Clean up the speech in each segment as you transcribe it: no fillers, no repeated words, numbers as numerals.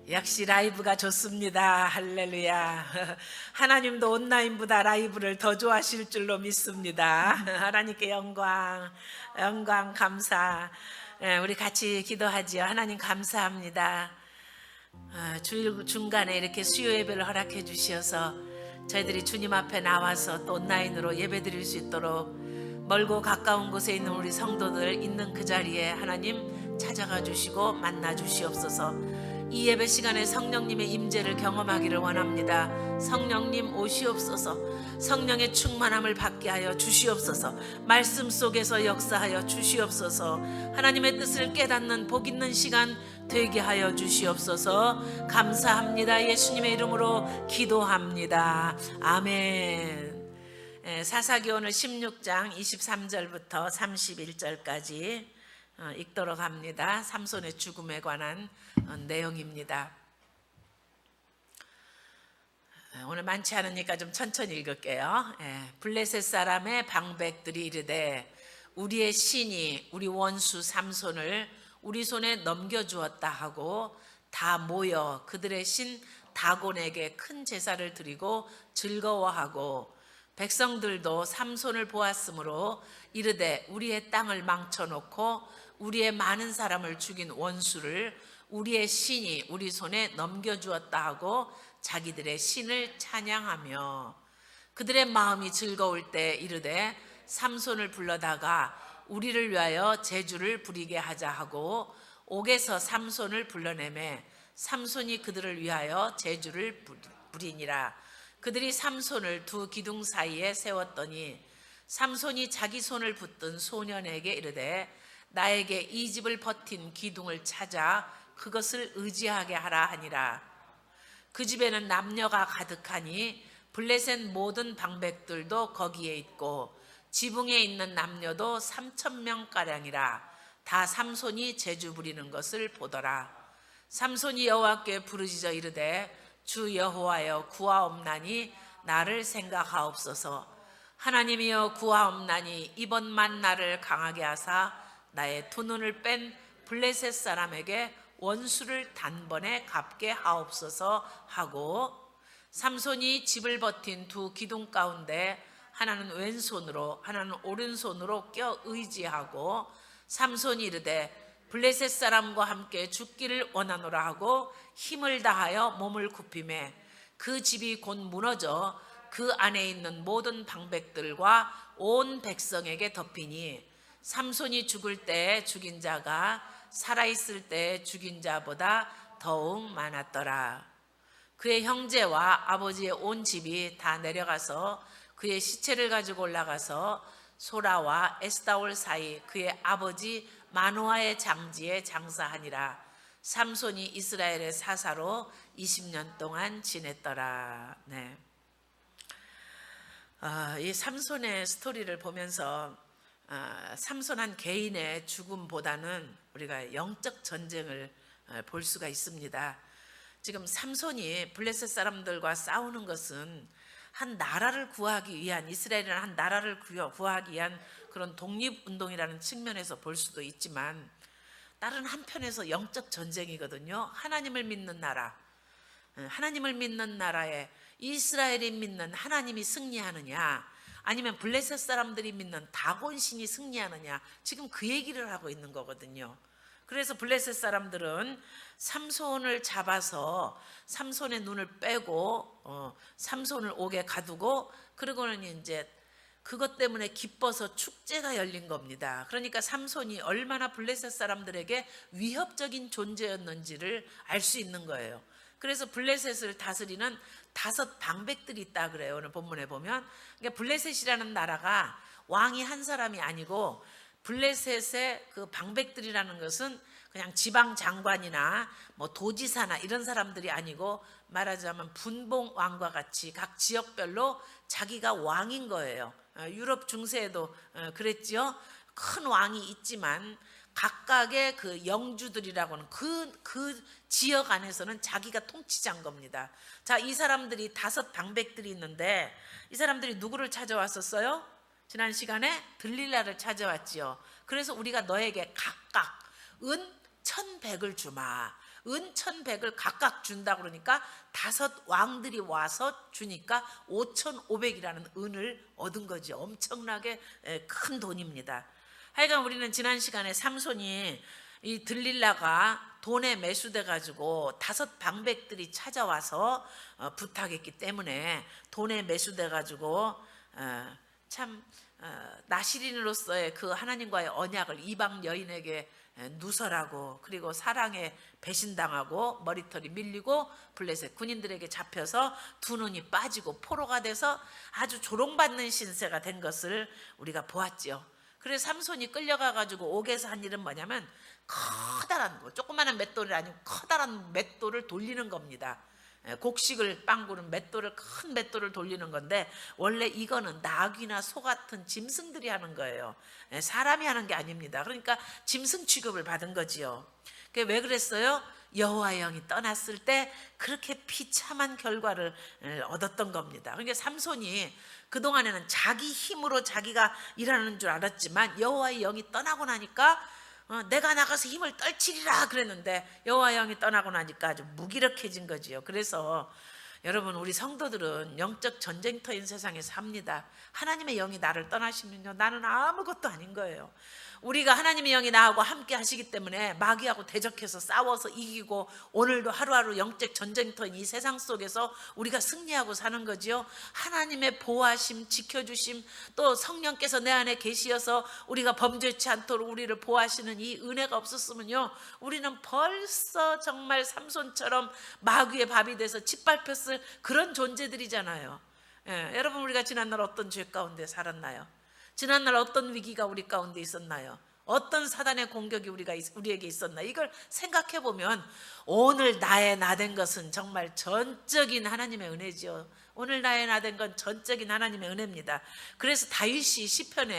역시 라이브가 좋습니다. 할렐루야. 하나님도 온라인보다 라이브를 더 좋아하실 줄로 믿습니다. 하나님께 영광, 영광, 감사. 우리 같이 기도하지요. 하나님 감사합니다. 주일 중간에 이렇게 수요 예배를 허락해 주셔서 저희들이 주님 앞에 나와서 또 온라인으로 예배 드릴 수 있도록 멀고 가까운 곳에 있는 우리 성도들 있는 그 자리에 하나님 찾아가 주시고 만나 주시옵소서. 이 예배 시간에 성령님의 임재를 경험하기를 원합니다. 성령님 오시옵소서. 성령의 충만함을 받게 하여 주시옵소서. 말씀 속에서 역사하여 주시옵소서. 하나님의 뜻을 깨닫는 복 있는 시간 되게 하여 주시옵소서. 감사합니다. 예수님의 이름으로 기도합니다. 아멘. 사사기 오늘 16장 23절부터 31절까지 읽도록 합니다. 삼손의 죽음에 관한 내용입니다. 오늘 많지 않으니까 좀 천천히 읽을게요. 블레셋 사람의 방백들이 이르되 우리의 신이 우리 원수 삼손을 우리 손에 넘겨주었다 하고 다 모여 그들의 신 다곤에게 큰 제사를 드리고 즐거워하고 백성들도 삼손을 보았으므로 이르되 우리의 땅을 망쳐놓고 우리의 많은 사람을 죽인 원수를 우리의 신이 우리 손에 넘겨주었다 하고 자기들의 신을 찬양하며 그들의 마음이 즐거울 때 이르되 삼손을 불러다가 우리를 위하여 제주를 부리게 하자 하고 옥에서 삼손을 불러내매 삼손이 그들을 위하여 제주를 부리니라. 그들이 삼손을 두 기둥 사이에 세웠더니 삼손이 자기 손을 붙든 소년에게 이르되 나에게 이 집을 버틴 기둥을 찾아 그것을 의지하게 하라 하니라. 그 집에는 남녀가 가득하니 블레셋 모든 방백들도 거기에 있고 지붕에 있는 남녀도 3,000명가량이라. 다 삼손이 제주 부리는 것을 보더라. 삼손이 여호와께 부르짖어 이르되 주 여호와여 구하옵나니 나를 생각하옵소서. 하나님이여 구하옵나니 이번만 나를 강하게 하사 나의 두 눈을 뺀 블레셋 사람에게 원수를 단번에 갚게 하옵소서 하고 삼손이 집을 버틴 두 기둥 가운데 하나는 왼손으로 하나는 오른손으로 껴 의지하고 삼손이 이르되 블레셋 사람과 함께 죽기를 원하노라 하고 힘을 다하여 몸을 굽히매 그 집이 곧 무너져 그 안에 있는 모든 방백들과 온 백성에게 덮이니 삼손이 죽을 때 죽인 자가 살아있을 때 죽인 자보다 더욱 많았더라. 그의 형제와 아버지의 온 집이 다 내려가서 그의 시체를 가지고 올라가서 소라와 에스다올 사이 그의 아버지 마노아의 장지에 장사하니라. 삼손이 이스라엘의 사사로 20년 동안 지냈더라. 네. 이 삼손의 스토리를 보면서 삼손 한 개인의 죽음보다는 우리가 영적 전쟁을 볼 수가 있습니다. 지금 삼손이 블레셋 사람들과 싸우는 것은 한 나라를 구하기 위한 이스라엘이라는 한 나라를 구하기 위한 그런 독립운동이라는 측면에서 볼 수도 있지만 다른 한편에서 영적 전쟁이거든요. 하나님을 믿는 나라, 하나님을 믿는 나라에 이스라엘이 믿는 하나님이 승리하느냐 아니면 블레셋 사람들이 믿는 다곤신이 승리하느냐 지금 그 얘기를 하고 있는 거거든요. 그래서 블레셋 사람들은 삼손을 잡아서 삼손의 눈을 빼고 삼손을 옥에 가두고 그러고는 이제 그것 때문에 기뻐서 축제가 열린 겁니다. 그러니까 삼손이 얼마나 블레셋 사람들에게 위협적인 존재였는지를 알 수 있는 거예요. 그래서 블레셋을 다스리는 5 방백들이 있다 그래요. 오늘 본문에 보면 그러니까 블레셋이라는 나라가 왕이 한 사람이 아니고 블레셋의 그 방백들이라는 것은 그냥 지방 장관이나 뭐 도지사나 이런 사람들이 아니고 말하자면 분봉 왕과 같이 각 지역별로 자기가 왕인 거예요. 유럽 중세에도 그랬지요. 큰 왕이 있지만 각각의 그 영주들이라고는 그 지역 안에서는 자기가 통치자인 겁니다. 자, 이 사람들이 5 방백들이 있는데 이 사람들이 누구를 찾아왔었어요? 지난 시간에 들릴라를 찾아왔지요. 그래서 우리가 너에게 각각 은 1,100을 주마. 은 1,100을 각각 준다 그러니까 5 왕들이 와서 주니까 5,500이라는 은을 얻은 거지. 엄청나게 큰 돈입니다. 하여간 우리는 지난 시간에 삼손이 이 들릴라가 돈에 매수돼 가지고 5 방백들이 찾아와서 부탁했기 때문에 돈에 매수돼 가지고 참 나시린으로서의 그 하나님과의 언약을 이방 여인에게 누설하고, 그리고 사랑에 배신당하고 머리털이 밀리고 블레셋 군인들에게 잡혀서 두 눈이 빠지고 포로가 돼서 아주 조롱받는 신세가 된 것을 우리가 보았죠. 그래서 삼손이 끌려가 가지고 옥에서 한 일은 뭐냐면 커다란 거, 조그마한 맷돌이 아니고 커다란 맷돌을 돌리는 겁니다. 곡식을 빵구는 맷돌을, 큰 맷돌을 돌리는 건데, 원래 이거는 나귀나 소 같은 짐승들이 하는 거예요. 사람이 하는 게 아닙니다. 그러니까 짐승 취급을 받은 거지요. 왜 그랬어요? 여호와의 영이 떠났을 때 그렇게 비참한 결과를 얻었던 겁니다. 그러니까 삼손이 그동안에는 자기 힘으로 자기가 일하는 줄 알았지만 여호와의 영이 떠나고 나니까 내가 나가서 힘을 떨치리라 그랬는데 여호와의 영이 떠나고 나니까 아주 무기력해진 거지요. 그래서 여러분, 우리 성도들은 영적 전쟁터인 세상에 삽니다. 하나님의 영이 나를 떠나시면요, 나는 아무것도 아닌 거예요. 우리가 하나님의 영이 나하고 함께 하시기 때문에 마귀하고 대적해서 싸워서 이기고, 오늘도 하루하루 영적 전쟁터인 이 세상 속에서 우리가 승리하고 사는 거지요. 하나님의 보호하심, 지켜주심, 또 성령께서 내 안에 계시어서 우리가 범죄치 않도록 우리를 보호하시는 이 은혜가 없었으면요, 우리는 벌써 정말 삼손처럼 마귀의 밥이 돼서 짓밟혔을 그런 존재들이잖아요. 여러분, 우리가 지난날 어떤 죄 가운데 살았나요? 지난날 어떤 위기가 우리 가운데 있었나요? 어떤 사단의 공격이 우리에게 있었나? 이걸 생각해 보면 오늘 나의 나 된 것은 정말 전적인 하나님의 은혜지요. 오늘 나의 나 된 건 전적인 하나님의 은혜입니다. 그래서 다윗이 시편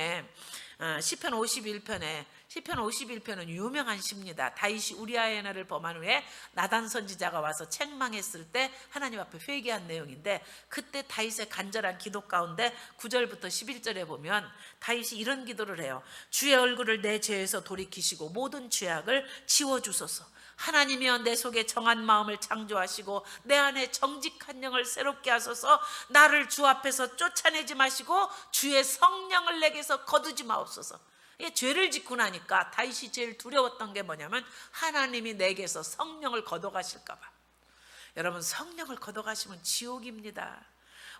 51편은 유명한 시입니다. 다윗이 우리아의 날을 범한 후에 나단 선지자가 와서 책망했을 때 하나님 앞에 회개한 내용인데, 그때 다윗의 간절한 기도 가운데 9절부터 11절에 보면 다윗이 이런 기도를 해요. 주의 얼굴을 내 죄에서 돌이키시고 모든 죄악을 지워주소서. 하나님이여, 내 속에 정한 마음을 창조하시고 내 안에 정직한 영을 새롭게 하소서. 나를 주 앞에서 쫓아내지 마시고 주의 성령을 내게서 거두지 마옵소서. 죄를 짓고 나니까 다윗이 제일 두려웠던 게 뭐냐면 하나님이 내게서 성령을 걷어가실까 봐. 여러분, 성령을 걷어가시면 지옥입니다.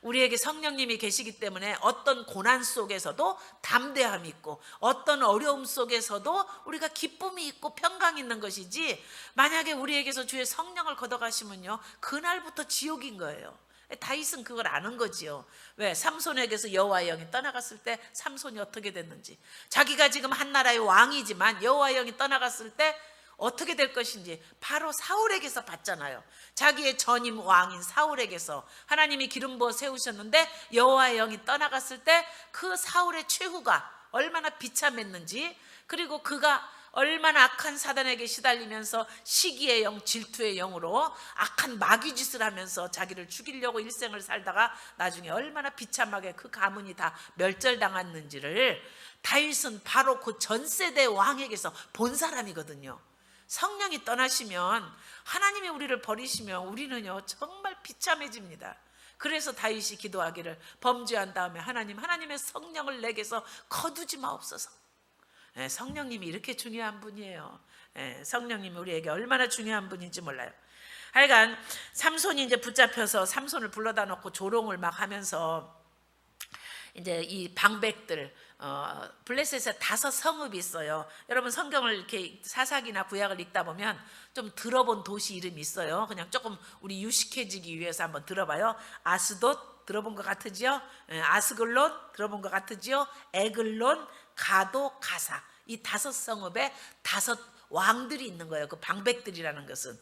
우리에게 성령님이 계시기 때문에 어떤 고난 속에서도 담대함이 있고, 어떤 어려움 속에서도 우리가 기쁨이 있고 평강이 있는 것이지, 만약에 우리에게서 주의 성령을 걷어가시면요, 그날부터 지옥인 거예요. 다윗은 그걸 아는 거지요. 왜? 삼손에게서 여호와의 영이 떠나갔을 때 삼손이 어떻게 됐는지, 자기가 지금 한 나라의 왕이지만 여호와의 영이 떠나갔을 때 어떻게 될 것인지 바로 사울에게서 봤잖아요. 자기의 전임 왕인 사울에게서 하나님이 기름 부어 세우셨는데 여호와의 영이 떠나갔을 때 그 사울의 최후가 얼마나 비참했는지, 그리고 그가 얼마나 악한 사단에게 시달리면서 시기의 영, 질투의 영으로 악한 마귀짓을 하면서 자기를 죽이려고 일생을 살다가 나중에 얼마나 비참하게 그 가문이 다 멸절당했는지를 다윗은 바로 그 전세대 왕에게서 본 사람이거든요. 성령이 떠나시면, 하나님이 우리를 버리시면 우리는요 정말 비참해집니다. 그래서 다윗이 기도하기를, 범죄한 다음에 하나님의 성령을 내게서 거두지 마옵소서. 성령님이 이렇게 중요한 분이에요. 성령님이 우리에게 얼마나 중요한 분인지 몰라요. 하여간 삼손이 이제 붙잡혀서 삼손을 불러다 놓고 조롱을 막 하면서, 이제 이 방백들, 블레셋에 5 성읍이 있어요. 여러분, 성경을 이렇게 사사기나 구약을 읽다 보면 좀 들어본 도시 이름이 있어요. 그냥 조금 우리 유식해지기 위해서 한번 들어봐요. 아스돗 들어본 것 같으지요? 아스글론 들어본 것 같으지요? 에글론, 가도, 가사, 이 5 성읍에 5 왕들이 있는 거예요. 그 방백들이라는 것은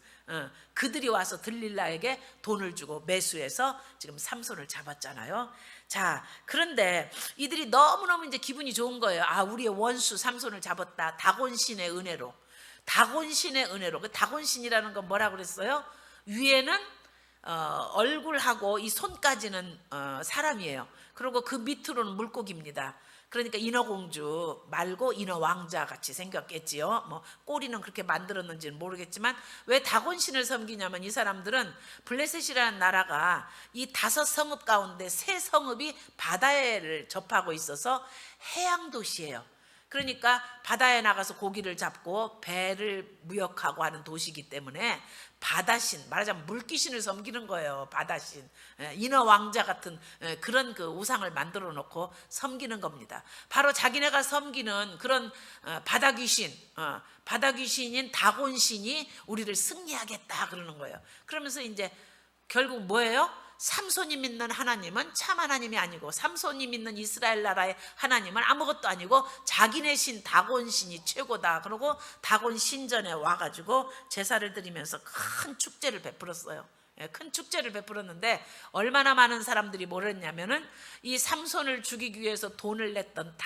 그들이 와서 들릴라에게 돈을 주고 매수해서 지금 삼손을 잡았잖아요. 자, 그런데 이들이 너무너무 이제 기분이 좋은 거예요. 아, 우리의 원수 삼손을 잡았다. 다곤신의 은혜로. 다곤신의 은혜로. 그 다곤신이라는 건 뭐라고 그랬어요? 위에는 얼굴하고 이 손까지는 사람이에요. 그리고 그 밑으로는 물고기입니다. 그러니까 인어공주 말고 인어왕자 같이 생겼겠지요. 뭐 꼬리는 그렇게 만들었는지는 모르겠지만 왜 다곤신을 섬기냐면 이 사람들은 블레셋이라는 나라가 이 5성읍 가운데 3성읍이 바다를 접하고 있어서 해양 도시예요. 그러니까 바다에 나가서 고기를 잡고 배를 무역하고 하는 도시이기 때문에 바다신, 말하자면 물귀신을 섬기는 거예요. 바다신, 인어 왕자 같은 그런 그 우상을 만들어 놓고 섬기는 겁니다. 바로 자기네가 섬기는 그런 바다 귀신, 바다 귀신인 다곤신이 우리를 승리하겠다 그러는 거예요. 그러면서 이제 결국 뭐예요? 삼손이 믿는 하나님은 참 하나님이 아니고, 삼손이 믿는 이스라엘 나라의 하나님은 아무것도 아니고 자기네 신 다곤 신이 최고다. 그러고 다곤 신전에 와가지고 제사를 드리면서 큰 축제를 베풀었어요. 큰 축제를 베풀었는데 얼마나 많은 사람들이 모였냐면은 이 삼손을 죽이기 위해서 돈을 냈던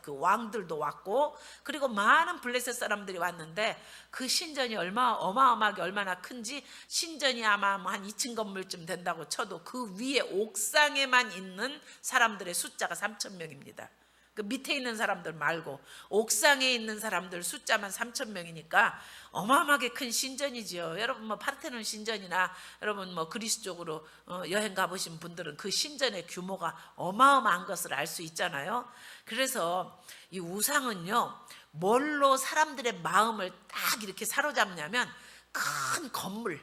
5 왕들도 왔고, 그리고 많은 블레셋 사람들이 왔는데 그 신전이 어마어마하게 얼마나 큰지, 신전이 아마 한 2층 건물쯤 된다고 쳐도 그 위에 옥상에만 있는 사람들의 숫자가 3,000명입니다. 그 밑에 있는 사람들 말고 옥상에 있는 사람들 숫자만 3,000명이니까 어마어마하게 큰 신전이지요. 여러분 뭐 파르테논 신전이나 여러분 뭐 그리스 쪽으로 여행 가보신 분들은 그 신전의 규모가 어마어마한 것을 알 수 있잖아요. 그래서 이 우상은요, 뭘로 사람들의 마음을 딱 이렇게 사로잡냐면 큰 건물,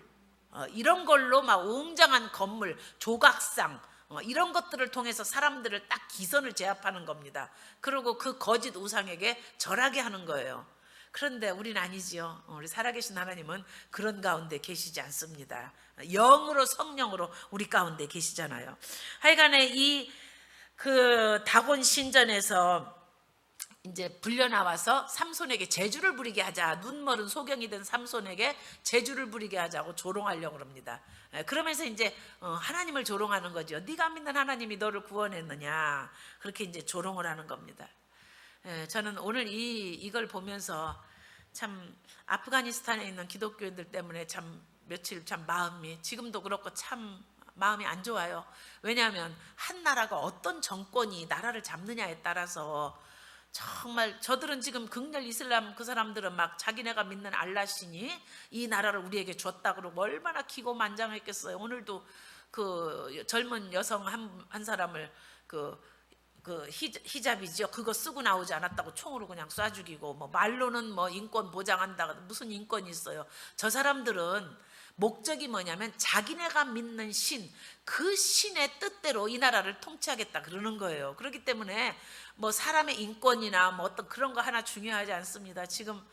이런 걸로 막 웅장한 건물, 조각상, 이런 것들을 통해서 사람들을 딱 기선을 제압하는 겁니다. 그리고 그 거짓 우상에게 절하게 하는 거예요. 그런데 우리는 아니지요. 우리 살아계신 하나님은 그런 가운데 계시지 않습니다. 영으로, 성령으로 우리 가운데 계시잖아요. 하여간에 이 그 다곤 신전에서 이제 불려 나와서 삼손에게 재주를 부리게 하자, 눈멀은 소경이 된 삼손에게 재주를 부리게 하자고 조롱하려고 합니다. 그러면서 이제 하나님을 조롱하는 거죠. 네가 믿는 하나님이 너를 구원했느냐, 그렇게 이제 조롱을 하는 겁니다. 저는 오늘 이걸 보면서 참 아프가니스탄에 있는 기독교인들 때문에 참 며칠 참 마음이, 지금도 그렇고 참 마음이 안 좋아요. 왜냐하면 한 나라가 어떤 정권이 나라를 잡느냐에 따라서 정말 저들은 지금 극렬 이슬람 그 사람들은 막 자기네가 믿는 알라신이 이 나라를 우리에게 줬다 그러고 얼마나 기고만장했겠어요. 오늘도 그 젊은 여성 한 사람을 그 히잡이죠, 그거 쓰고 나오지 않았다고 총으로 그냥 쏴 죽이고, 뭐 말로는 뭐 인권 보장한다, 무슨 인권이 있어요. 저 사람들은 목적이 뭐냐면 자기네가 믿는 신, 그 신의 뜻대로 이 나라를 통치하겠다 그러는 거예요. 그렇기 때문에 뭐 사람의 인권이나 뭐 어떤 그런 거 하나 중요하지 않습니다. 지금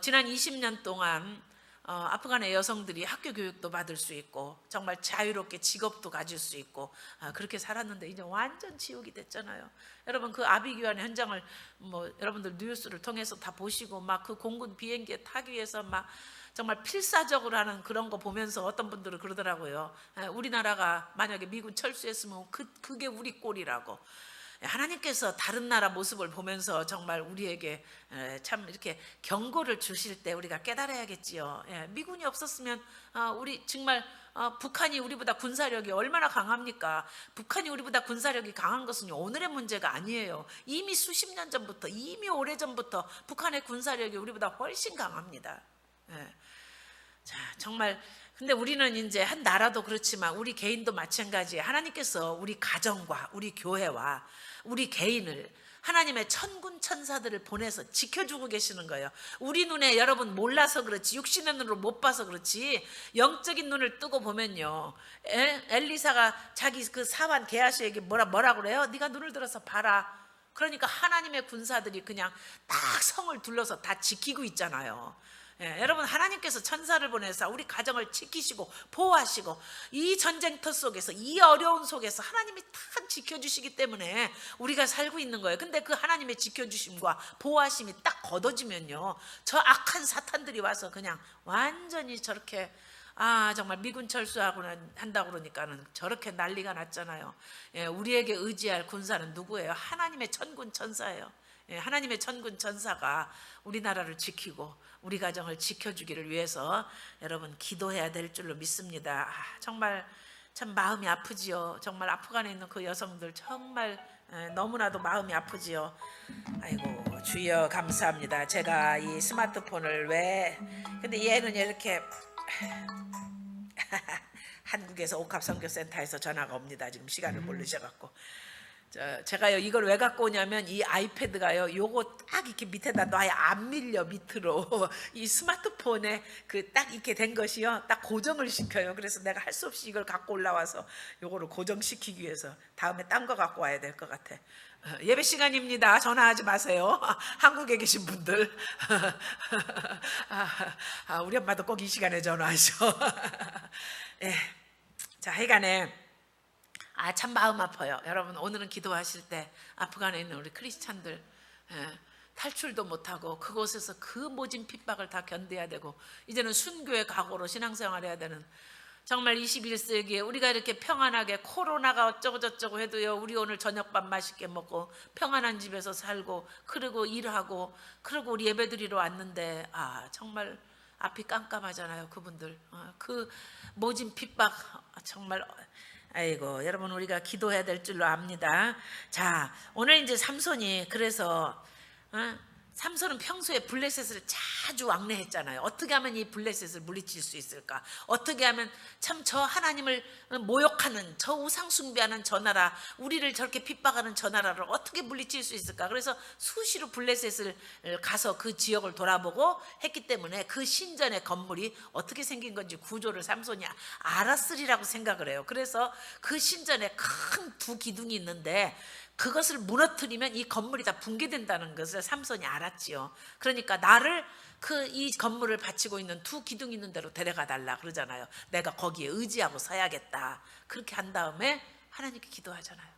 지난 20년 동안 아프간의 여성들이 학교 교육도 받을 수 있고 정말 자유롭게 직업도 가질 수 있고 그렇게 살았는데 이제 완전 지옥이 됐잖아요. 여러분 그 아비규환 현장을 뭐 여러분들 뉴스를 통해서 다 보시고 막 그 공군 비행기에 타기 위해서 막 정말 필사적으로 하는 그런 거 보면서 어떤 분들은 그러더라고요. 우리나라가 만약에 미군 철수했으면 그게 우리 꼴이라고. 하나님께서 다른 나라 모습을 보면서 정말 우리에게 참 이렇게 경고를 주실 때 우리가 깨달아야겠지요. 미군이 없었으면 우리 정말 북한이 우리보다 군사력이 얼마나 강합니까? 북한이 우리보다 군사력이 강한 것은 오늘의 문제가 아니에요. 이미 수십 년 전부터, 이미 오래전부터 북한의 군사력이 우리보다 훨씬 강합니다. 자, 정말 근데 우리는 이제 한 나라도 그렇지만 우리 개인도 마찬가지예요. 하나님께서 우리 가정과 우리 교회와 우리 개인을 하나님의 천군 천사들을 보내서 지켜주고 계시는 거예요. 우리 눈에 여러분 몰라서 그렇지, 육신의 눈으로 못 봐서 그렇지, 영적인 눈을 뜨고 보면요, 엘리사가 자기 그 사환 게하시에게 뭐라 그래요? 네가 눈을 들어서 봐라. 그러니까 하나님의 군사들이 그냥 딱 성을 둘러서 다 지키고 있잖아요. 여러분 하나님께서 천사를 보내서 우리 가정을 지키시고 보호하시고 이 전쟁터 속에서, 이 어려운 속에서 하나님이 다 지켜주시기 때문에 우리가 살고 있는 거예요. 근데 그 하나님의 지켜주심과 보호하심이 딱 걷어지면요, 저 악한 사탄들이 와서 그냥 완전히 저렇게 정말 미군 철수하고 한다고 그러니까는 저렇게 난리가 났잖아요. 우리에게 의지할 군사는 누구예요? 하나님의 천군 천사예요. 하나님의 천군 천사가 우리나라를 지키고 우리 가정을 지켜주기를 위해서 여러분 기도해야 될 줄로 믿습니다. 정말 참 마음이 아프지요. 정말 아프간에 있는 그 여성들 정말 너무나도 마음이 아프지요. 아이고 주여 감사합니다. 제가 이 스마트폰을 왜 근데 얘는 이렇게 한국에서 옥합선교센터에서 전화가 옵니다. 지금 시간을 모르셔갖고 제가요 이걸 왜 갖고 오냐면 이 아이패드가요 요거 딱 이렇게 밑에다 놔야 안 밀려 밑으로 이 스마트폰에 그 딱 이렇게 된 것이요 딱 고정을 시켜요. 그래서 내가 할 수 없이 이걸 갖고 올라와서 요거를 고정시키기 위해서 다음에 딴 거 갖고 와야 될 것 같아. 예배 시간입니다. 전화하지 마세요. 한국에 계신 분들 우리 엄마도 꼭 이 시간에 전화하셔. 예. 자 하여간에 참 마음 아파요. 여러분 오늘은 기도하실 때 아프간에 있는 우리 크리스찬들 탈출도 못하고 그곳에서 그 모진 핍박을 다 견뎌야 되고 이제는 순교의 각오로 신앙생활 해야 되는 정말 21세기에 우리가 이렇게 평안하게 코로나가 어쩌고 저쩌고 해도요 우리 오늘 저녁밥 맛있게 먹고 평안한 집에서 살고 그리고 일하고 그리고 우리 예배드리러 왔는데 정말 앞이 깜깜하잖아요. 그분들 그 모진 핍박 정말 아이고 여러분 우리가 기도해야 될 줄로 압니다. 자 오늘 이제 삼손이 그래서 삼손은 평소에 블레셋을 자주 왕래했잖아요. 어떻게 하면 이 블레셋을 물리칠 수 있을까? 어떻게 하면 참 저 하나님을 모욕하는 저 우상 숭배하는 저 나라 우리를 저렇게 핍박하는 저 나라를 어떻게 물리칠 수 있을까? 그래서 수시로 블레셋을 가서 그 지역을 돌아보고 했기 때문에 그 신전의 건물이 어떻게 생긴 건지 구조를 삼손이 알았으리라고 생각을 해요. 그래서 그 신전에 큰 두 기둥이 있는데 그것을 무너뜨리면 이 건물이 다 붕괴된다는 것을 삼손이 알았지요. 그러니까 나를 이 건물을 바치고 있는 두 기둥 있는 데로 데려가 달라 그러잖아요. 내가 거기에 의지하고 서야겠다. 그렇게 한 다음에 하나님께 기도하잖아요.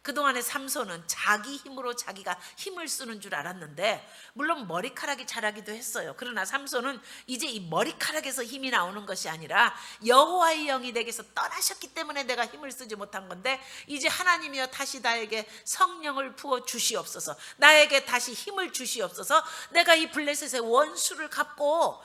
그동안에 삼손은 자기 힘으로 자기가 힘을 쓰는 줄 알았는데 물론 머리카락이 자라기도 했어요. 그러나 삼손은 이제 이 머리카락에서 힘이 나오는 것이 아니라 여호와의 영이 내게서 떠나셨기 때문에 내가 힘을 쓰지 못한 건데 이제 하나님이여 다시 나에게 성령을 부어 주시옵소서. 나에게 다시 힘을 주시옵소서. 내가 이 블레셋의 원수를 갚고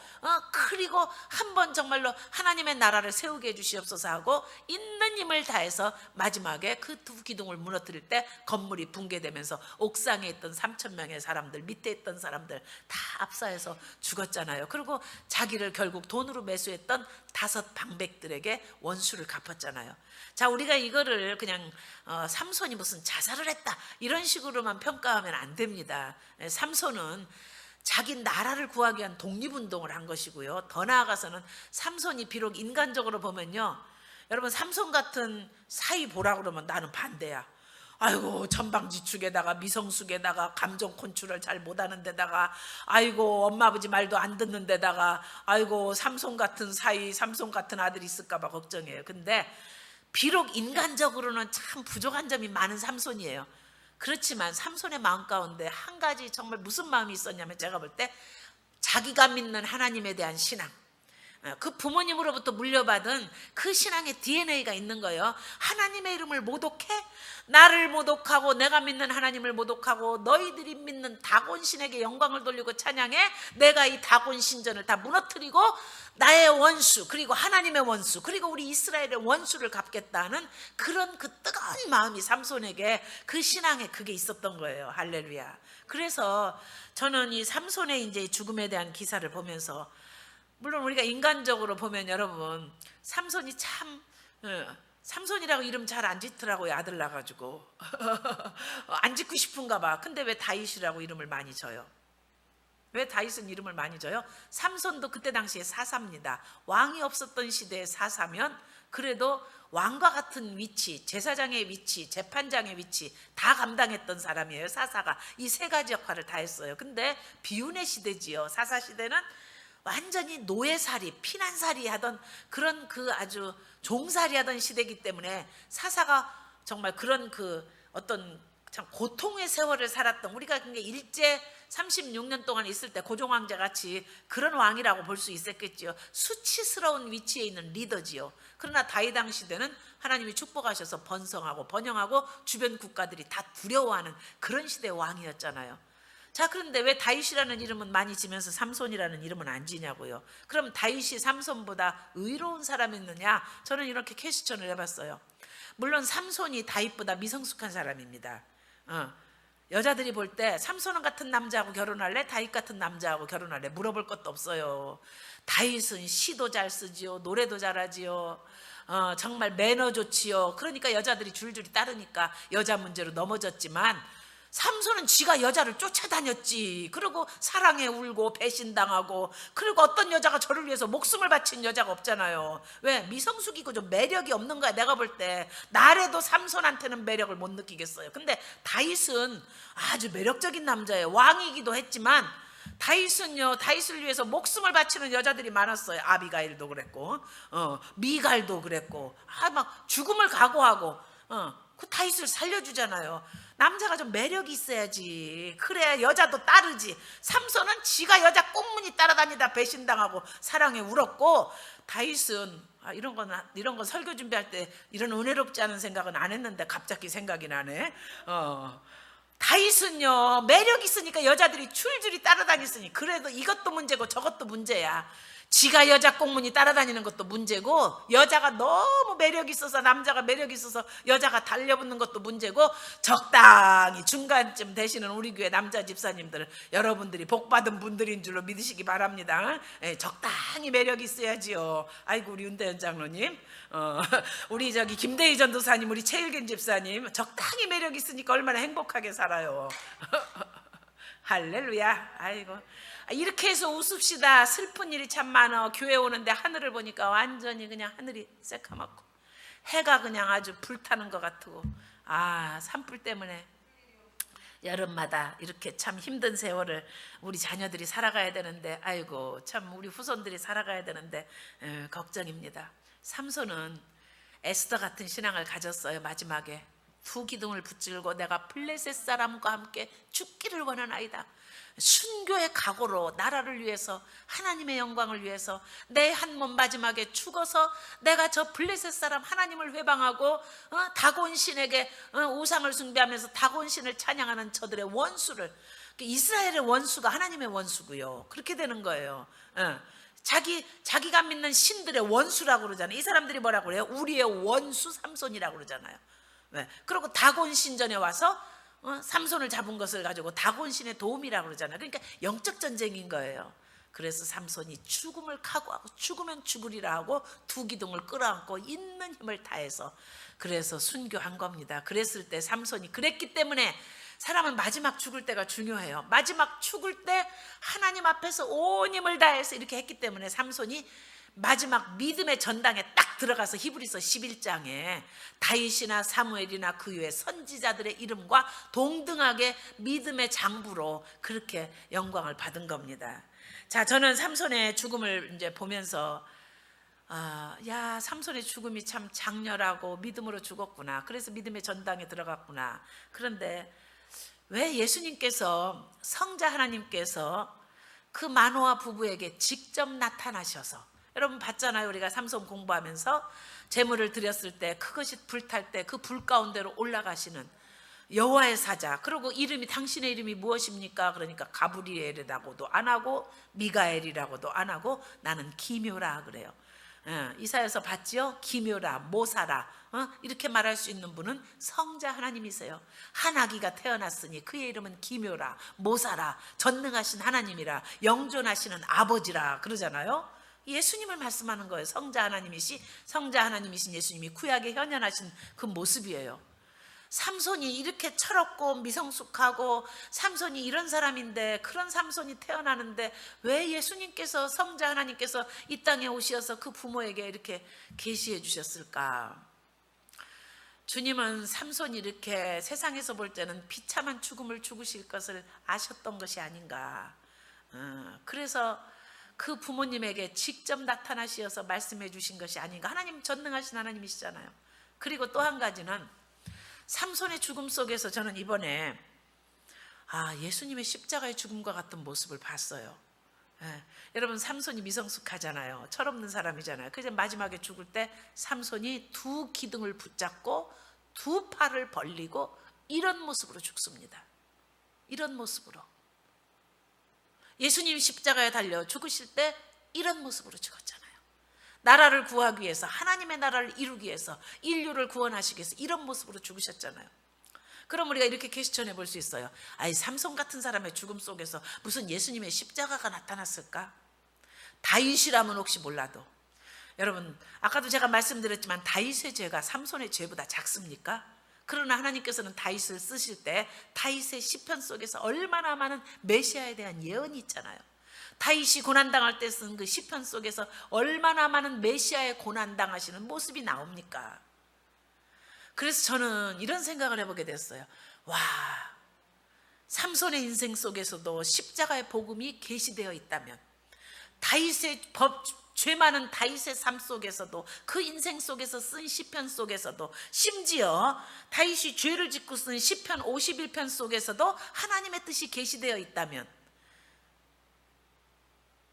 그리고 한번 정말로 하나님의 나라를 세우게 해주시옵소서 하고 있는 힘을 다해서 마지막에 그 두 기둥을 무너뜨릴 때 건물이 붕괴되면서 옥상에 있던 3,000명의 사람들 밑에 있던 사람들 다 압사해서 죽었잖아요. 그리고 자기를 결국 돈으로 매수했던 5 방백들에게 원수를 갚았잖아요. 자 우리가 이거를 그냥 삼손이 무슨 자살을 했다 이런 식으로만 평가하면 안 됩니다. 삼손은 자기 나라를 구하기 위한 독립운동을 한 것이고요. 더 나아가서는 삼손이 비록 인간적으로 보면요 여러분 삼손 같은 사위 보라 그러면 나는 반대야. 아이고 전방지축에다가 미성숙에다가 감정 컨트롤 잘 못하는 데다가 아이고 엄마 아버지 말도 안 듣는 데다가 아이고 삼손 같은 사위 삼손 같은 아들이 있을까 봐 걱정해요. 근데 비록 인간적으로는 참 부족한 점이 많은 삼손이에요. 그렇지만 삼손의 마음 가운데 한 가지 정말 무슨 마음이 있었냐면 제가 볼 때 자기가 믿는 하나님에 대한 신앙 그 부모님으로부터 물려받은 그 신앙의 DNA가 있는 거예요. 하나님의 이름을 모독해? 나를 모독하고 내가 믿는 하나님을 모독하고 너희들이 믿는 다곤 신에게 영광을 돌리고 찬양해? 내가 이 다곤 신전을 다 무너뜨리고 나의 원수 그리고 하나님의 원수 그리고 우리 이스라엘의 원수를 갚겠다는 그런 그 뜨거운 마음이 삼손에게 그 신앙에 그게 있었던 거예요. 할렐루야. 그래서 저는 이 삼손의 이제 죽음에 대한 기사를 보면서 물론 우리가 인간적으로 보면 여러분 삼손이 참 삼손이라고 이름 잘 안 짓더라고요. 아들 낳아가지고 안 짓고 싶은가 봐. 근데 왜 다윗이라고 이름을 많이 져요? 왜 다윗은 이름을 많이 져요? 삼손도 그때 당시에 사사입니다. 왕이 없었던 시대의 사사면 그래도 왕과 같은 위치, 제사장의 위치, 재판장의 위치 다 감당했던 사람이에요. 사사가 이 세 가지 역할을 다 했어요. 근데 비운의 시대지요. 사사 시대는 완전히 노예살이, 피난살이 하던 그런 그 아주 종살이 하던 시대이기 때문에 사사가 정말 그런 그 어떤 참 고통의 세월을 살았던 우리가 그게 일제 36년 동안 있을 때 고종황제 같이 그런 왕이라고 볼 수 있었겠지요. 수치스러운 위치에 있는 리더지요. 그러나 다윗 당 시대는 하나님이 축복하셔서 번성하고 번영하고 주변 국가들이 다 두려워하는 그런 시대의 왕이었잖아요. 자 그런데 왜 다윗이라는 이름은 많이 지면서 삼손이라는 이름은 안 지냐고요. 그럼 다윗이 삼손보다 의로운 사람이었느냐? 저는 이렇게 퀘스천을 해봤어요. 물론 삼손이 다윗보다 미성숙한 사람입니다. 여자들이 볼 때 삼손 같은 남자하고 결혼할래? 다윗 같은 남자하고 결혼할래? 물어볼 것도 없어요. 다윗은 시도 잘 쓰지요, 노래도 잘하지요, 정말 매너 좋지요. 그러니까 여자들이 줄줄이 따르니까 여자 문제로 넘어졌지만, 삼손은 지가 여자를 쫓아다녔지. 그리고 사랑에 울고 배신당하고, 그리고 어떤 여자가 저를 위해서 목숨을 바친 여자가 없잖아요. 왜? 미성숙이고 좀 매력이 없는 거야. 내가 볼 때 나래도 삼손한테는 매력을 못 느끼겠어요. 근데 다윗은 아주 매력적인 남자예요. 왕이기도 했지만 다윗은요, 다윗을 위해서 목숨을 바치는 여자들이 많았어요. 아비가일도 그랬고, 미갈도 그랬고, 막 죽음을 각오하고, 그 다윗을 살려주잖아요. 남자가 좀 매력이 있어야지. 그래야 여자도 따르지. 삼손은 지가 여자 꽁무니 따라다니다 배신당하고 사랑에 울었고, 다윗은 이런 건 설교 준비할 때 이런 은혜롭지 않은 생각은 안 했는데 갑자기 생각이 나네. 다윗은요, 매력 있으니까 여자들이 줄줄이 따라다녔으니. 그래도 이것도 문제고 저것도 문제야. 지가 여자 꽁무니 따라다니는 것도 문제고, 여자가 너무 매력 있어서, 남자가 매력 있어서 여자가 달려붙는 것도 문제고, 적당히 중간쯤 되시는 우리 교회 남자 집사님들, 여러분들이 복받은 분들인 줄로 믿으시기 바랍니다. 적당히 매력 있어야지요. 아이고, 우리 윤대현 장로님, 우리 저기 김대희 전도사님, 우리 최일겐 집사님, 적당히 매력 있으니까 얼마나 행복하게 살아요. 할렐루야. 아이고, 이렇게 해서 웃읍시다. 슬픈 일이 참 많아. 교회 오는데 하늘을 보니까 완전히 그냥 하늘이 새카맣고 해가 그냥 아주 불타는 것 같고, 산불 때문에 여름마다 이렇게 참 힘든 세월을 우리 자녀들이 살아가야 되는데, 아이고 참 우리 후손들이 살아가야 되는데 걱정입니다. 삼손은 에스더 같은 신앙을 가졌어요. 마지막에 두 기둥을 붙들고 내가 블레셋 사람과 함께 죽기를 원하나이다. 순교의 각오로 나라를 위해서, 하나님의 영광을 위해서 내 한 몸 마지막에 죽어서 내가 저 블레셋 사람 하나님을 회방하고 다곤 신에게 우상을 숭배하면서 다곤 신을 찬양하는 저들의 원수를, 이스라엘의 원수가 하나님의 원수고요. 그렇게 되는 거예요. 자기가 믿는 신들의 원수라고 그러잖아요. 이 사람들이 뭐라고 그래요? 우리의 원수 삼손이라고 그러잖아요. 그리고 다곤 신전에 와서 삼손을 잡은 것을 가지고 다곤 신의 도움이라고 그러잖아요. 그러니까 영적 전쟁인 거예요. 그래서 삼손이 죽음을 각오하고 죽으면 죽으리라 하고 두 기둥을 끌어안고 있는 힘을 다해서 그래서 순교한 겁니다. 그랬을 때 삼손이 그랬기 때문에, 사람은 마지막 죽을 때가 중요해요. 마지막 죽을 때 하나님 앞에서 온 힘을 다해서 이렇게 했기 때문에 삼손이 마지막 믿음의 전당에 딱 들어가서 히브리서 11장에 다윗이나 사무엘이나 그 외의 선지자들의 이름과 동등하게 믿음의 장부로 그렇게 영광을 받은 겁니다. 자, 저는 삼손의 죽음을 이제 보면서 삼손의 죽음이 참 장렬하고 믿음으로 죽었구나. 그래서 믿음의 전당에 들어갔구나. 그런데 왜 예수님께서, 성자 하나님께서 그 마노아 부부에게 직접 나타나셔서, 여러분 봤잖아요. 우리가 삼손 공부하면서 제물을 드렸을 때 그것이 불탈 때 그 불 가운데로 올라가시는 여호와의 사자. 그리고 이름이, 당신의 이름이 무엇입니까? 그러니까 가브리엘이라고도 안 하고 미가엘이라고도 안 하고 나는 기묘라 그래요. 이사야서 봤지요? 기묘라, 모사라, 이렇게 말할 수 있는 분은 성자 하나님이세요. 한 아기가 태어났으니 그의 이름은 기묘라, 모사라, 전능하신 하나님이라, 영존하시는 아버지라 그러잖아요. 예수님을 말씀하는 거예요. 성자 하나님이신 예수님이 구약에 현현하신 그 모습이에요. 삼손이 이렇게 철없고 미성숙하고, 삼손이 이런 사람인데, 그런 삼손이 태어나는데 왜 예수님께서, 성자 하나님께서 이 땅에 오셔서 그 부모에게 이렇게 계시해 주셨을까? 주님은 삼손이 이렇게 세상에서 볼 때는 비참한 죽음을 죽으실 것을 아셨던 것이 아닌가. 그래서 그 부모님에게 직접 나타나시어서 말씀해 주신 것이 아닌가. 하나님 전능하신 하나님이시잖아요. 그리고 또 한 가지는 삼손의 죽음 속에서 저는 이번에 예수님의 십자가의 죽음과 같은 모습을 봤어요. 여러분, 삼손이 미성숙하잖아요. 철없는 사람이잖아요. 그래서 마지막에 죽을 때 삼손이 두 기둥을 붙잡고 두 팔을 벌리고 이런 모습으로 죽습니다. 이런 모습으로. 예수님 십자가에 달려 죽으실 때 이런 모습으로 죽었잖아요. 나라를 구하기 위해서, 하나님의 나라를 이루기 위해서, 인류를 구원하시기 위해서 이런 모습으로 죽으셨잖아요. 그럼 우리가 이렇게 퀘스천해 볼 수 있어요. 아이, 삼손 같은 사람의 죽음 속에서 무슨 예수님의 십자가가 나타났을까? 다윗이라면 혹시 몰라도. 여러분, 아까도 제가 말씀드렸지만 다윗의 죄가 삼손의 죄보다 작습니까? 그러나 하나님께서는 다윗을 쓰실 때 다윗의 시편 속에서 얼마나 많은 메시아에 대한 예언이 있잖아요. 다윗이 고난당할 때 쓴 그 시편 속에서 얼마나 많은 메시아의 고난당하시는 모습이 나옵니까? 그래서 저는 이런 생각을 해보게 됐어요. 와, 삼손의 인생 속에서도 십자가의 복음이 계시되어 있다면, 다윗의 죄 많은 다윗의 삶 속에서도, 그 인생 속에서 쓴 시편 속에서도, 심지어 다윗이 죄를 짓고 쓴 시편 51편 속에서도 하나님의 뜻이 계시되어 있다면,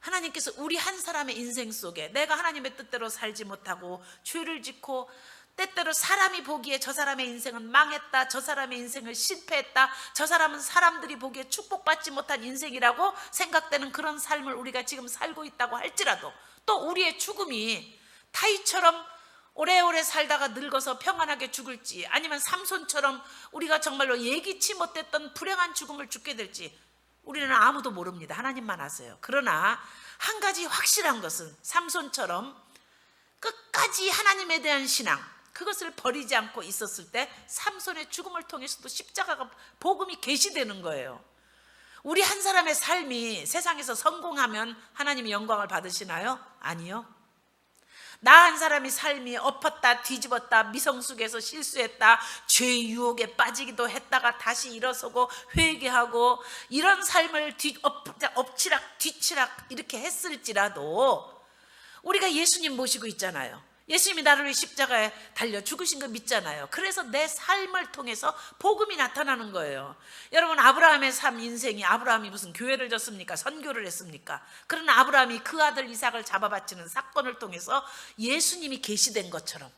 하나님께서 우리 한 사람의 인생 속에 내가 하나님의 뜻대로 살지 못하고 죄를 짓고 때때로 사람이 보기에 저 사람의 인생은 망했다, 저 사람의 인생을 실패했다, 저 사람은 사람들이 보기에 축복받지 못한 인생이라고 생각되는 그런 삶을 우리가 지금 살고 있다고 할지라도, 또 우리의 죽음이 다윗처럼 오래오래 살다가 늙어서 평안하게 죽을지, 아니면 삼손처럼 우리가 정말로 예기치 못했던 불행한 죽음을 죽게 될지 우리는 아무도 모릅니다. 하나님만 아세요. 그러나 한 가지 확실한 것은 삼손처럼 끝까지 하나님에 대한 신앙, 그것을 버리지 않고 있었을 때 삼손의 죽음을 통해서도 십자가가 복음이 계시되는 거예요. 우리 한 사람의 삶이 세상에서 성공하면 하나님이 영광을 받으시나요? 아니요. 나 한 사람이 삶이 엎었다 뒤집었다, 미성숙해서 실수했다, 죄의 유혹에 빠지기도 했다가 다시 일어서고 회개하고, 이런 삶을 엎치락 뒤치락 이렇게 했을지라도 우리가 예수님 모시고 있잖아요. 예수님이 나를 위해 십자가에 달려 죽으신 거 믿잖아요. 그래서 내 삶을 통해서 복음이 나타나는 거예요. 여러분, 아브라함의 삶 인생이, 아브라함이 무슨 교회를 졌습니까? 선교를 했습니까? 그러나 아브라함이 그 아들 이삭을 잡아바치는 사건을 통해서 예수님이 계시된 것처럼,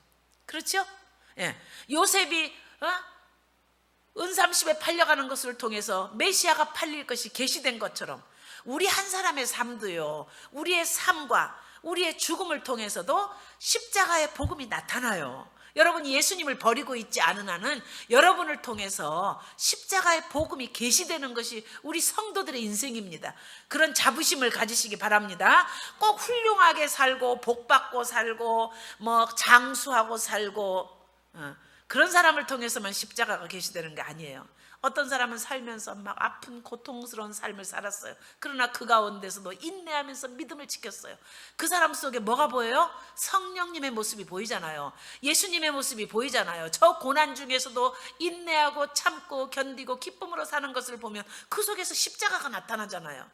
그렇죠? 예. 요셉이 은삼십에 팔려가는 것을 통해서 메시아가 팔릴 것이 계시된 것처럼 우리 한 사람의 삶도요, 우리의 삶과 우리의 죽음을 통해서도 십자가의 복음이 나타나요. 여러분이 예수님을 버리고 있지 않은 한은 여러분을 통해서 십자가의 복음이 계시되는 것이 우리 성도들의 인생입니다. 그런 자부심을 가지시기 바랍니다. 꼭 훌륭하게 살고 복받고 살고 장수하고 살고 그런 사람을 통해서만 십자가가 계시되는 게 아니에요. 어떤 사람은 살면서 막 아픈 고통스러운 삶을 살았어요. 그러나 그 가운데서도 인내하면서 믿음을 지켰어요. 그 사람 속에 뭐가 보여요? 성령님의 모습이 보이잖아요. 예수님의 모습이 보이잖아요. 저 고난 중에서도 인내하고 참고 견디고 기쁨으로 사는 것을 보면 그 속에서 십자가가 나타나잖아요.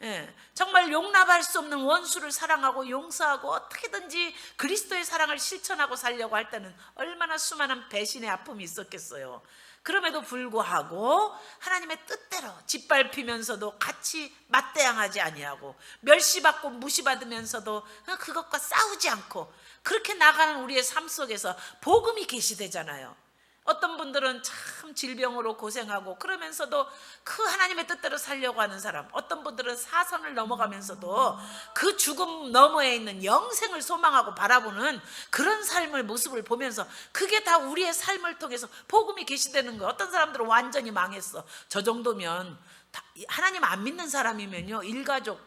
예, 정말 용납할 수 없는 원수를 사랑하고 용서하고 어떻게든지 그리스도의 사랑을 실천하고 살려고 할 때는 얼마나 수많은 배신의 아픔이 있었겠어요. 그럼에도 불구하고 하나님의 뜻대로 짓밟히면서도 같이 맞대항하지 아니하고, 멸시받고 무시받으면서도 그것과 싸우지 않고 그렇게 나가는 우리의 삶 속에서 복음이 계시되잖아요. 어떤 분들은 참 질병으로 고생하고 그러면서도 그 하나님의 뜻대로 살려고 하는 사람, 어떤 분들은 사선을 넘어가면서도 그 죽음 너머에 있는 영생을 소망하고 바라보는 그런 삶의 모습을 보면서 그게 다 우리의 삶을 통해서 복음이 계시되는 거예요. 어떤 사람들은 완전히 망했어. 저 정도면 하나님 안 믿는 사람이면요, 일가족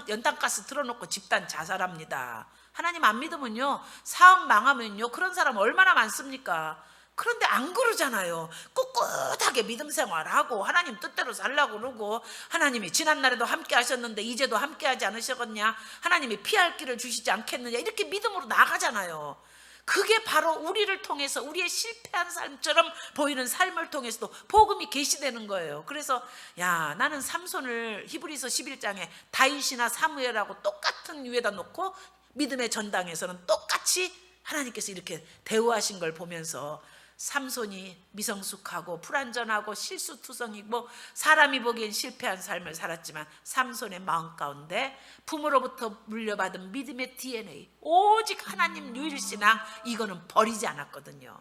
연탄가스 틀어놓고 집단 자살합니다. 하나님 안 믿으면요, 사업 망하면요, 그런 사람 얼마나 많습니까? 그런데 안 그러잖아요. 꿋꿋하게 믿음 생활하고 하나님 뜻대로 살라고 그러고, 하나님이 지난날에도 함께 하셨는데 이제도 함께 하지 않으셨겠냐, 하나님이 피할 길을 주시지 않겠느냐, 이렇게 믿음으로 나가잖아요. 그게 바로 우리를 통해서 우리의 실패한 삶처럼 보이는 삶을 통해서도 복음이 계시되는 거예요. 그래서 나는 삼손을 히브리서 11장에 다윗이나 사무엘하고 똑같은 위에다 놓고 믿음의 전당에서는 똑같이 하나님께서 이렇게 대우하신 걸 보면서, 삼손이 미성숙하고 불완전하고 실수투성이고 사람이 보기엔 실패한 삶을 살았지만 삼손의 마음 가운데 부모로부터 물려받은 믿음의 DNA, 오직 하나님 유일신앙, 이거는 버리지 않았거든요.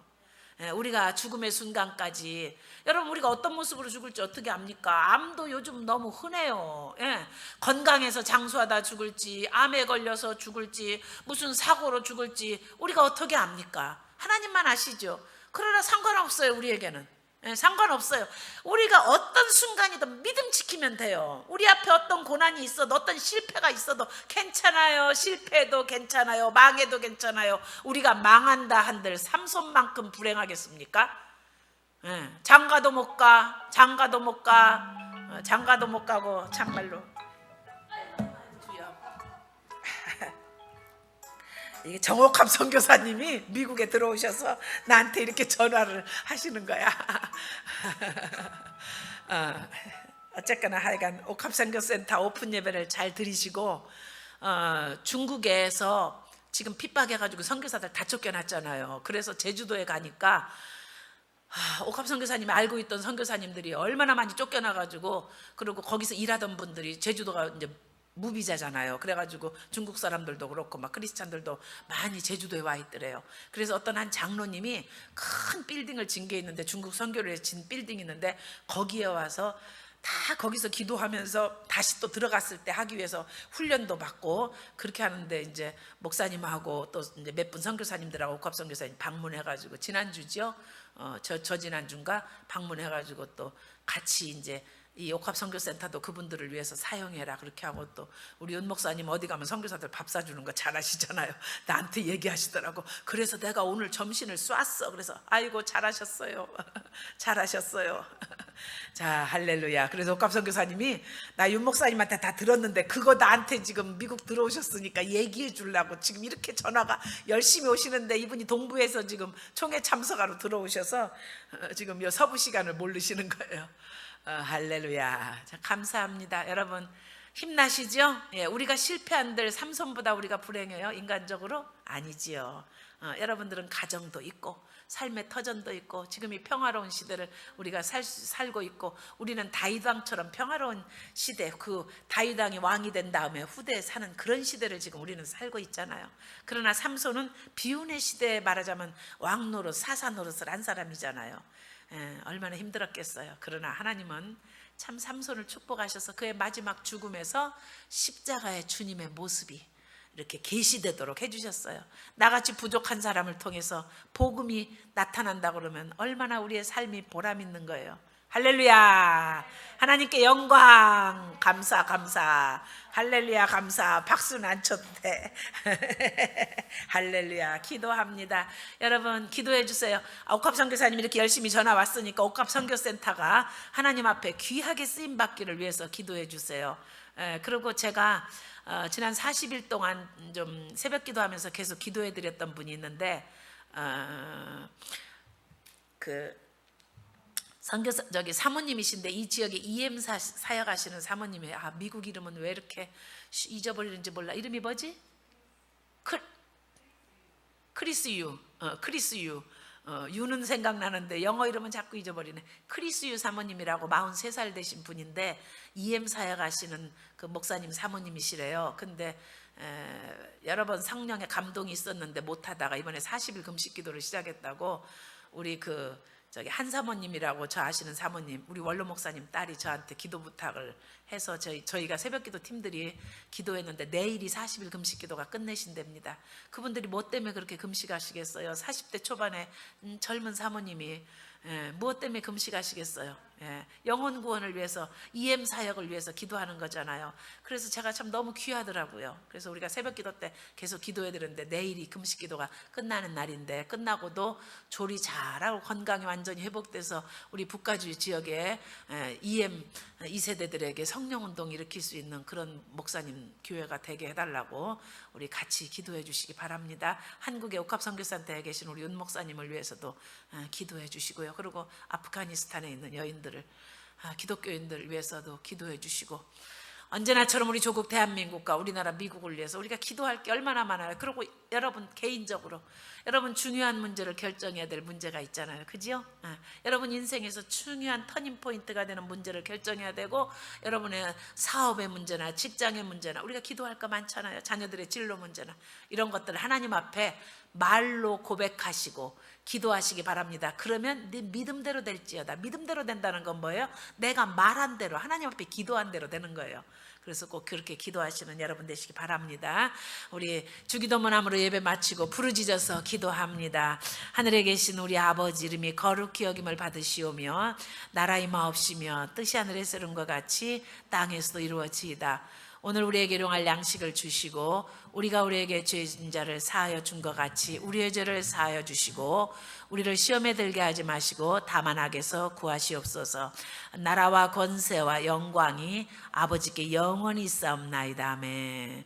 우리가 죽음의 순간까지, 여러분 우리가 어떤 모습으로 죽을지 어떻게 압니까? 암도 요즘 너무 흔해요. 건강해서 장수하다 죽을지, 암에 걸려서 죽을지, 무슨 사고로 죽을지 우리가 어떻게 압니까? 하나님만 아시죠. 그러나 상관없어요, 우리에게는. 상관없어요. 우리가 어떤 순간이든 믿음 지키면 돼요. 우리 앞에 어떤 고난이 있어도 어떤 실패가 있어도 괜찮아요. 실패해도 괜찮아요. 망해도 괜찮아요. 우리가 망한다 한들 삼손만큼 불행하겠습니까? 장가도 못 가, 장가도 못 가, 장가도 못 가고 참말로 이게 정옥합 선교사님이 미국에 들어오셔서 나한테 이렇게 전화를 하시는 거야. 어쨌거나 하여간 옥합선교센터 오픈 예배를 잘 드리시고, 중국에서 지금 핍박해가지고 선교사들 다 쫓겨났잖아요. 그래서 제주도에 가니까 옥합 선교사님이 알고 있던 선교사님들이 얼마나 많이 쫓겨나가지고, 그리고 거기서 일하던 분들이, 제주도가 이제 무비자잖아요. 그래가지고 중국 사람들도 그렇고 막 크리스찬들도 많이 제주도에 와 있더래요. 그래서 어떤 한 장로님이 큰 빌딩을 진 게 있는데, 중국 선교를 진 빌딩이 있는데, 거기에 와서 다 거기서 기도하면서 다시 또 들어갔을 때 하기 위해서 훈련도 받고 그렇게 하는데, 이제 목사님하고 또 이제 몇 분 선교사님들하고 옥합 선교사님 방문해가지고 지난주죠. 저 지난주인가 방문해가지고 또 같이 이제 이 옥합 선교센터도 그분들을 위해서 사용해라 그렇게 하고, 또 우리 윤 목사님 어디 가면 선교사들 밥 사주는 거 잘하시잖아요. 나한테 얘기하시더라고. 그래서 내가 오늘 점심을 쐈어. 그래서 아이고 잘하셨어요. 잘하셨어요. 자, 할렐루야. 그래서 옥합 선교사님이 나 윤 목사님한테 다 들었는데 그거 나한테 지금 미국 들어오셨으니까 얘기해 주려고 지금 이렇게 전화가 열심히 오시는데, 이분이 동부에서 지금 총회 참석하러 들어오셔서 지금 요 서부 시간을 모르시는 거예요. 할렐루야. 자, 감사합니다. 여러분 힘나시죠? 예, 우리가 실패한들 삼손보다 우리가 불행해요? 인간적으로? 아니지요. 여러분들은 가정도 있고 삶의 터전도 있고 지금 이 평화로운 시대를 우리가 살고 있고, 우리는 다윗왕처럼 평화로운 시대, 그 다윗왕이 왕이 된 다음에 후대에 사는 그런 시대를 지금 우리는 살고 있잖아요. 그러나 삼손은 비운의 시대에 말하자면 왕 노릇, 사사 노릇을 한 사람이잖아요. 얼마나 힘들었겠어요. 그러나 하나님은 참 삼손을 축복하셔서 그의 마지막 죽음에서 십자가의 주님의 모습이 이렇게 계시되도록 해주셨어요. 나같이 부족한 사람을 통해서 복음이 나타난다 그러면 얼마나 우리의 삶이 보람 있는 거예요. 할렐루야. 하나님께 영광, 감사. 할렐루야, 감사. 박수는 안 쳐도 돼. 할렐루야. 기도합니다. 여러분 기도해 주세요. 옥합 선교사님 이렇게 열심히 전화 왔으니까 옥합 선교센터가 하나님 앞에 귀하게 쓰임 받기를 위해서 기도해 주세요. 그리고 제가 지난 40일 동안 좀 새벽 기도하면서 계속 기도해 드렸던 분이 있는데, 그 선교사 사모님이신데 이 지역에 EM 사역하시는 사모님이, 미국 이름은 왜 이렇게 잊어버리는지 몰라. 이름이 뭐지? 크리스유. 크리스유. 유는 생각나는데 영어 이름은 자꾸 잊어버리네. 크리스유 사모님이라고 43살 되신 분인데 EM 사역하시는 그 목사님 사모님이시래요. 근데 여러 번 성령의 감동이 있었는데 못하다가 이번에 40일 금식 기도를 시작했다고, 우리 저기 한 사모님이라고 저 아시는 사모님, 우리 원로 목사님 딸이 저한테 기도 부탁을 해서 저희가 새벽기도 팀들이 기도했는데 내일이 40일 금식 기도가 끝내신답니다. 그분들이 뭐 때문에 그렇게 금식하시겠어요? 40대 초반에 젊은 사모님이 무엇 때문에 금식하시겠어요? 영혼 구원을 위해서, EM 사역을 위해서 기도하는 거잖아요. 그래서 제가 참 너무 귀하더라고요. 그래서 우리가 새벽 기도 때 계속 기도해 드렸는데 내일이 금식 기도가 끝나는 날인데, 끝나고도 조리 잘하고 건강이 완전히 회복돼서 우리 북가주 지역에 EM 2세대들에게 성령운동 일으킬 수 있는 그런 목사님 교회가 되게 해달라고 우리 같이 기도해 주시기 바랍니다. 한국의 옥합선교센터에 계신 우리 윤 목사님을 위해서도 기도해 주시고요. 그리고 아프가니스탄에 있는 여인들을, 기독교인들을 위해서도 기도해 주시고, 언제나처럼 우리 조국 대한민국과 우리나라 미국을 위해서 우리가 기도할 게 얼마나 많아요. 그리고 여러분 개인적으로 여러분 중요한 문제를 결정해야 될 문제가 있잖아요. 그지요? 여러분 인생에서 중요한 터닝 포인트가 되는 문제를 결정해야 되고, 여러분의 사업의 문제나 직장의 문제나 우리가 기도할 거 많잖아요. 자녀들의 진로 문제나 이런 것들을 하나님 앞에 말로 고백하시고 기도하시기 바랍니다. 그러면 네 믿음대로 될지어다. 믿음대로 된다는 건 뭐예요? 내가 말한 대로, 하나님 앞에 기도한 대로 되는 거예요. 그래서 꼭 그렇게 기도하시는 여러분 되시기 바랍니다. 우리 주기도문함으로 예배 마치고 부르짖어서 기도합니다. 하늘에 계신 우리 아버지 이름이 거룩히 여김을 받으시오며 나라 임하옵시며 뜻이 하늘에서 이룬 것 같이 땅에서도 이루어지이다. 오늘 우리에게 일용할 양식을 주시고 우리가 우리에게 죄진 자를 사하여 준 것 같이 우리의 죄를 사하여 주시고 우리를 시험에 들게 하지 마시고 다만 악에서 구하시옵소서. 나라와 권세와 영광이 아버지께 영원히 있사옵나이다. 아멘.